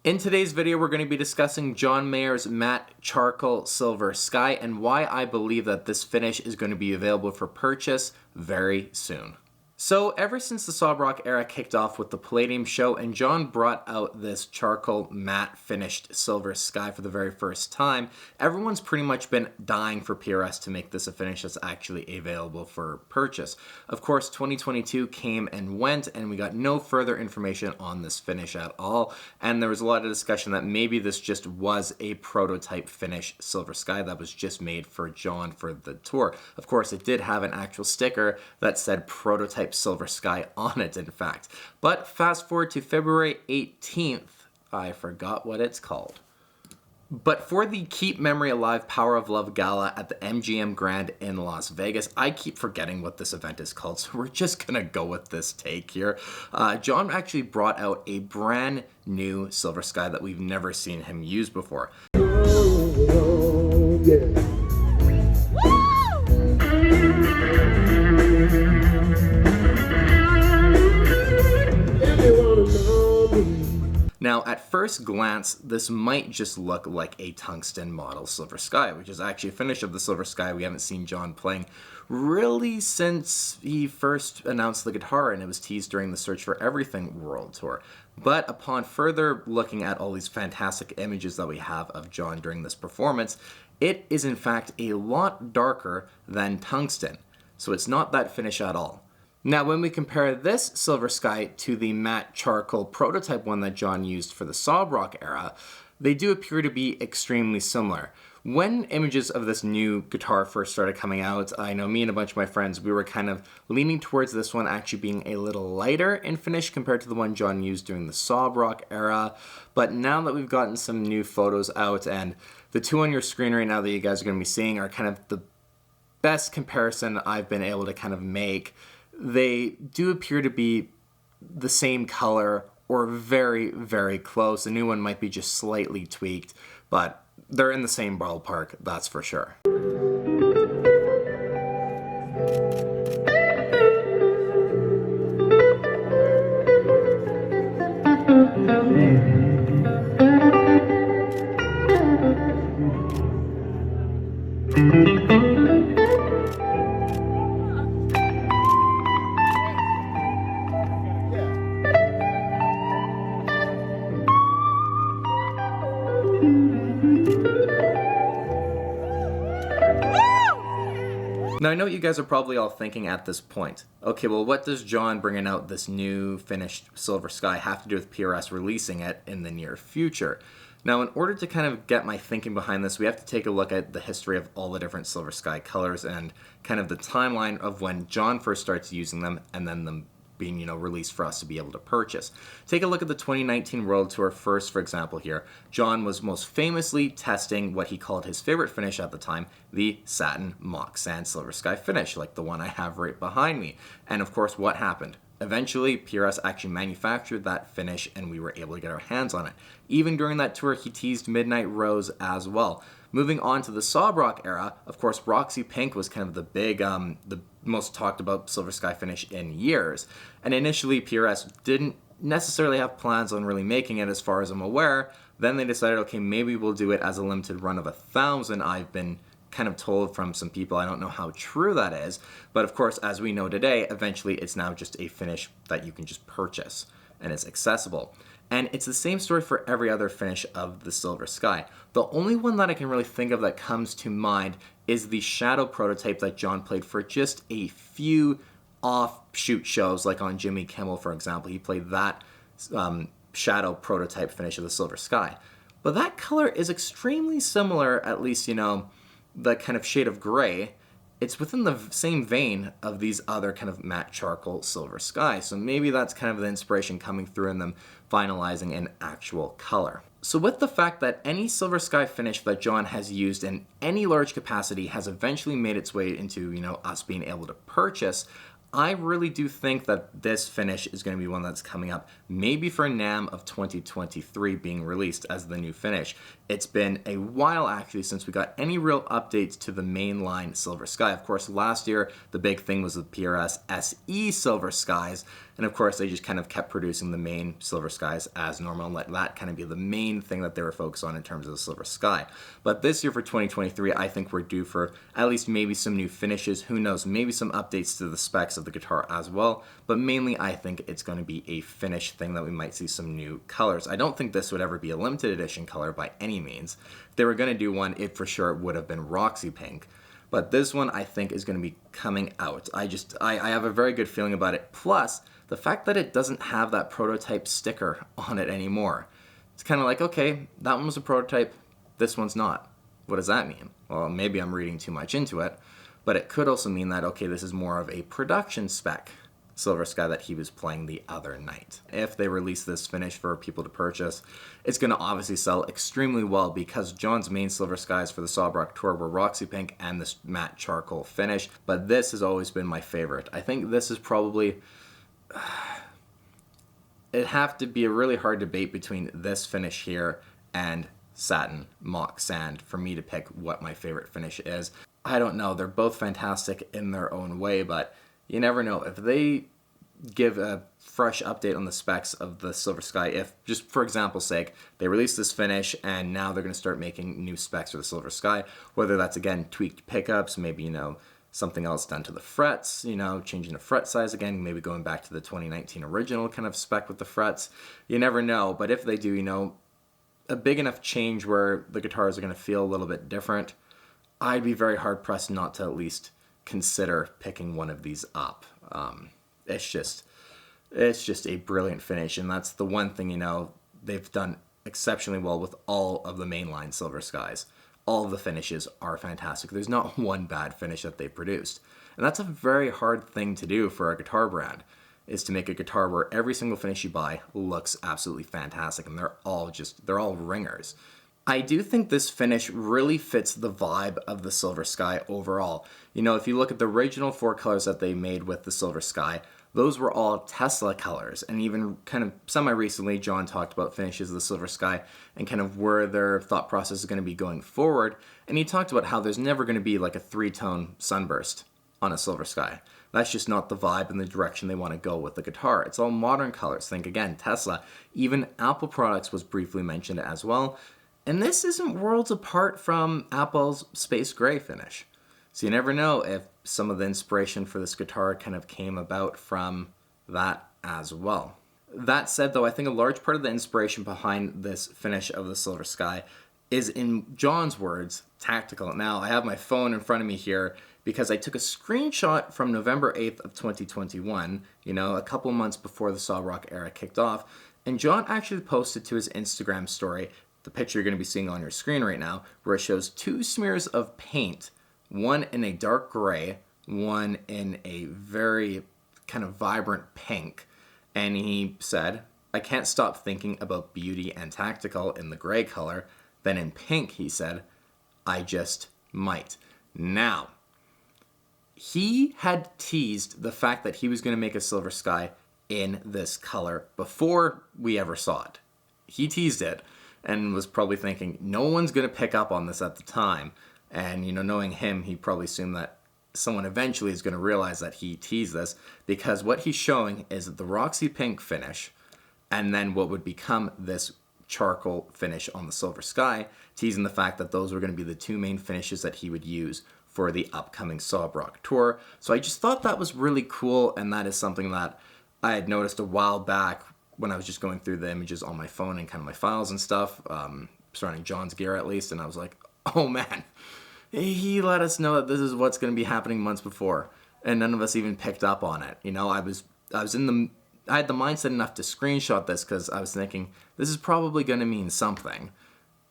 In today's video, we're going to be discussing John Mayer's Matte Charcoal Silver Sky and why I believe that this finish is going to be available for purchase very soon. So ever since the Sob Rock era kicked off with the Palladium show and John brought out this charcoal matte finished silver sky for the very first time, everyone's pretty much been dying for PRS to make this a finish that's actually available for purchase. Of course, 2022 came and went and we got no further information on this finish at all, and there was a lot of discussion that maybe this just was a prototype finish silver sky that was just made for John for the tour. Of course, it did have an actual sticker that said prototype silver sky on it, in fact. But fast forward to February 18th, I forgot what it's called. But for the Keep Memory Alive Power of Love Gala at the MGM Grand in Las Vegas, I keep forgetting what this event is called, so we're just gonna go with this take here. John actually brought out a brand new silver sky that we've never seen him use before. Oh, yeah. Now, at first glance, this might just look like a tungsten model silver sky, which is actually a finish of the silver sky we haven't seen John playing really since he first announced the guitar and it was teased during the Search for Everything World Tour. But upon further looking at all these fantastic images that we have of John during this performance, it is in fact a lot darker than tungsten. So it's not that finish at all. Now, when we compare this silver sky to the matte charcoal prototype one that John used for the Sob Rock era, they do appear to be extremely similar. When images of this new guitar first started coming out, I know me and a bunch of my friends, we were kind of leaning towards this one actually being a little lighter in finish compared to the one John used during the Sob Rock era. But now that we've gotten some new photos out, and the two on your screen right now that you guys are going to be seeing are kind of the best comparison I've been able to kind of make. They do appear to be the same color or very, very close. The new one might be just slightly tweaked, but they're in the same ballpark, that's for sure. Now, I know what you guys are probably all thinking at this point. Okay, well, what does John bringing out this new finished silver sky have to do with PRS releasing it in the near future? Now, in order to kind of get my thinking behind this, we have to take a look at the history of all the different silver sky colors and kind of the timeline of when John first starts using them and then them being, released for us to be able to purchase. Take a look at the 2019 World Tour first, for example here. John was most famously testing what he called his favorite finish at the time, the satin mock sand silver sky finish, like the one I have right behind me. And of course, what happened? Eventually, PRS actually manufactured that finish and we were able to get our hands on it. Even during that tour, he teased Midnight Rose as well. Moving on to the Sob Rock era, of course, Roxy Pink was kind of the big, the most talked about silver sky finish in years. And initially, PRS didn't necessarily have plans on really making it as far as I'm aware. Then they decided, okay, maybe we'll do it as a limited run of 1,000. I've been kind of told from some people, I don't know how true that is. But of course, as we know today, eventually it's now just a finish that you can just purchase and it's accessible. And it's the same story for every other finish of the silver sky. The only one that I can really think of that comes to mind is the shadow prototype that John played for just a few offshoot shows, like on Jimmy Kimmel, for example. He played that shadow prototype finish of the silver sky. But that color is extremely similar, at least, the kind of shade of gray. It's within the same vein of these other kind of matte charcoal silver sky. So maybe that's kind of the inspiration coming through in them finalizing an actual color. So with the fact that any silver sky finish that John has used in any large capacity has eventually made its way into, us being able to purchase, I really do think that this finish is going to be one that's coming up maybe for NAMM of 2023 being released as the new finish. It's been a while actually since we got any real updates to the mainline Silver Sky. Of course, last year the big thing was the PRS SE Silver Skies, And of course, they just kind of kept producing the main Silver Skies as normal and let that kind of be the main thing that they were focused on in terms of the Silver Sky. But this year for 2023, I think we're due for at least maybe some new finishes. Who knows, maybe some updates to the specs of the guitar as well. But mainly, I think it's going to be a finish thing that we might see some new colors. I don't think this would ever be a limited edition color by any means. If they were going to do one, it for sure would have been Roxy Pink. But this one, I think, is going to be coming out. I have a very good feeling about it. Plus, the fact that it doesn't have that prototype sticker on it anymore. It's kind of like, okay, that one was a prototype, this one's not. What does that mean? Well, maybe I'm reading too much into it, but it could also mean that, okay, this is more of a production spec Silver Sky that he was playing the other night. If they release this finish for people to purchase, it's going to obviously sell extremely well because John's main Silver Skies for the Sob Rock Tour were Roxy Pink and this matte charcoal finish, but this has always been my favorite. I think this is probably... It'd have to be a really hard debate between this finish here and Satin Mock Sand for me to pick what my favorite finish is. I don't know. They're both fantastic in their own way, but you never know. If they give a fresh update on the specs of the Silver Sky, if, just for example's sake, they release this finish and now they're going to start making new specs for the Silver Sky, whether that's, again, tweaked pickups, maybe, something else done to the frets, changing the fret size again, maybe going back to the 2019 original kind of spec with the frets. You never know, but if they do, a big enough change where the guitars are going to feel a little bit different, I'd be very hard-pressed not to at least consider picking one of these up. It's just a brilliant finish, and that's the one thing, they've done exceptionally well with all of the mainline Silver Skies. All of the finishes are fantastic. There's not one bad finish that they produced. And that's a very hard thing to do for a guitar brand, is to make a guitar where every single finish you buy looks absolutely fantastic, and they're all ringers. I do think this finish really fits the vibe of the Silver Sky overall. If you look at the original 4 colors that they made with the Silver Sky, those were all Tesla colors. And even kind of semi-recently, John talked about finishes of the Silver Sky and kind of where their thought process is going to be going forward. And he talked about how there's never going to be like a 3-tone sunburst on a Silver Sky. That's just not the vibe and the direction they want to go with the guitar. It's all modern colors. Think again, Tesla. Even Apple products was briefly mentioned as well. And this isn't worlds apart from Apple's Space Gray finish. So you never know if some of the inspiration for this guitar kind of came about from that as well. That said, though, I think a large part of the inspiration behind this finish of the Silver Sky is, in John's words, tactical. Now, I have my phone in front of me here because I took a screenshot from November 8th of 2021, a couple months before the Sob Rock era kicked off, and John actually posted to his Instagram story the picture you're going to be seeing on your screen right now, where it shows 2 smears of paint, one in a dark gray, one in a very kind of vibrant pink. And he said, I can't stop thinking about beauty and tactical in the gray color. Then in pink, he said, I just might. Now, he had teased the fact that he was going to make a Silver Sky in this color before we ever saw it. He teased it and was probably thinking, no one's going to pick up on this at the time. And, knowing him, he probably assumed that someone eventually is going to realize that he teased this, because what he's showing is the Roxy Pink finish and then what would become this charcoal finish on the Silver Sky, teasing the fact that those were going to be the 2 main finishes that he would use for the upcoming Sob Rock Tour. So I just thought that was really cool, and that is something that I had noticed a while back when I was just going through the images on my phone and kind of my files and stuff, surrounding John's gear at least, and I was like, oh man, he let us know that this is what's going to be happening months before, and none of us even picked up on it. I had the mindset enough to screenshot this because I was thinking, this is probably going to mean something.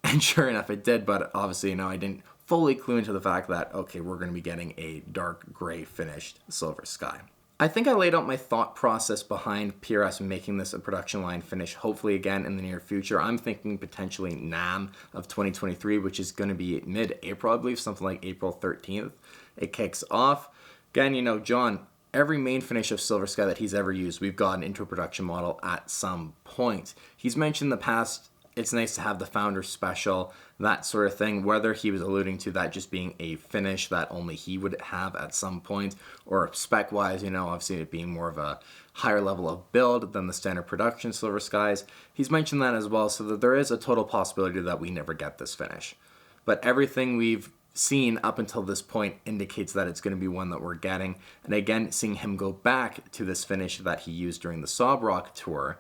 And sure enough, it did, but obviously, I didn't fully clue into the fact that, okay, we're going to be getting a dark gray finished Silver Sky. I think I laid out my thought process behind PRS making this a production line finish, hopefully again in the near future. I'm thinking potentially NAMM of 2023, which is going to be mid-April, I believe, something like April 13th. It kicks off. Again, John, every main finish of Silver Sky that he's ever used, we've gotten into a production model at some point. He's mentioned in the past it's nice to have the founder special, that sort of thing, whether he was alluding to that just being a finish that only he would have at some point, or spec-wise, you know, obviously it being more of a higher level of build than the standard production Silver Skies. He's mentioned that as well, so that there is a total possibility that we never get this finish. But everything we've seen up until this point indicates that it's going to be one that we're getting. And again, seeing him go back to this finish that he used during the Sob Rock tour,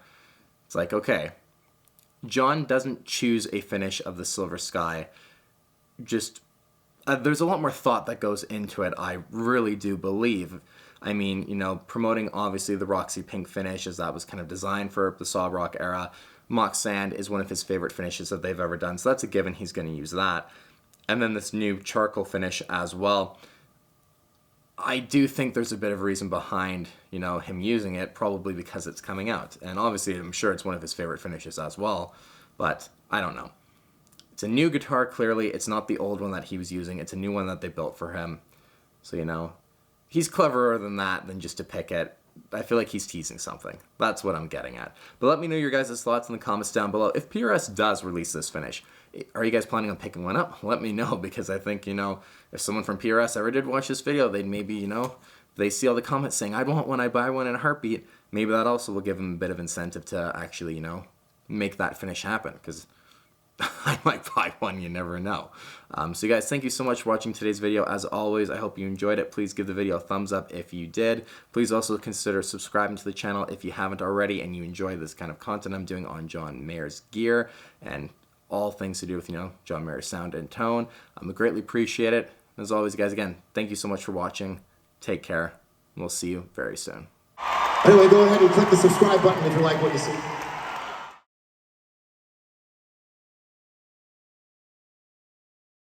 it's like, okay, John doesn't choose a finish of the Silver Sky. Just, there's a lot more thought that goes into it, I really do believe. I mean, you know, promoting obviously the Roxy Pink finish, as that was kind of designed for the Sob Rock era. Mock Sand is one of his favorite finishes that they've ever done, so that's a given he's going to use that. And then this new charcoal finish as well. I do think there's a bit of reason behind, you know, him using it, probably because it's coming out. And obviously, I'm sure it's one of his favorite finishes as well, but I don't know. It's a new guitar, clearly. It's not the old one that he was using. It's a new one that they built for him. So, you know, he's cleverer than that, than just to pick it. I feel like he's teasing something. That's what I'm getting at. But let me know your guys' thoughts in the comments down below. If PRS does release this finish, are you guys planning on picking one up? Let me know, because I think, you know, if someone from PRS ever did watch this video, they'd maybe, you know, they see all the comments saying, I'd want one, I'd buy one in a heartbeat. Maybe that also will give them a bit of incentive to actually, you know, make that finish happen, because I might buy one, you never know. So you guys, thank you so much for watching today's video. As always, I hope you enjoyed it. Please give the video a thumbs up if you did. Please also consider subscribing to the channel if you haven't already and you enjoy this kind of content I'm doing on John Mayer's gear and all things to do with, you know, John Mayer's sound and tone. I greatly appreciate it. As always, guys, again, thank you so much for watching. Take care, and we'll see you very soon. Anyway, go ahead and click the subscribe button if you like what you see.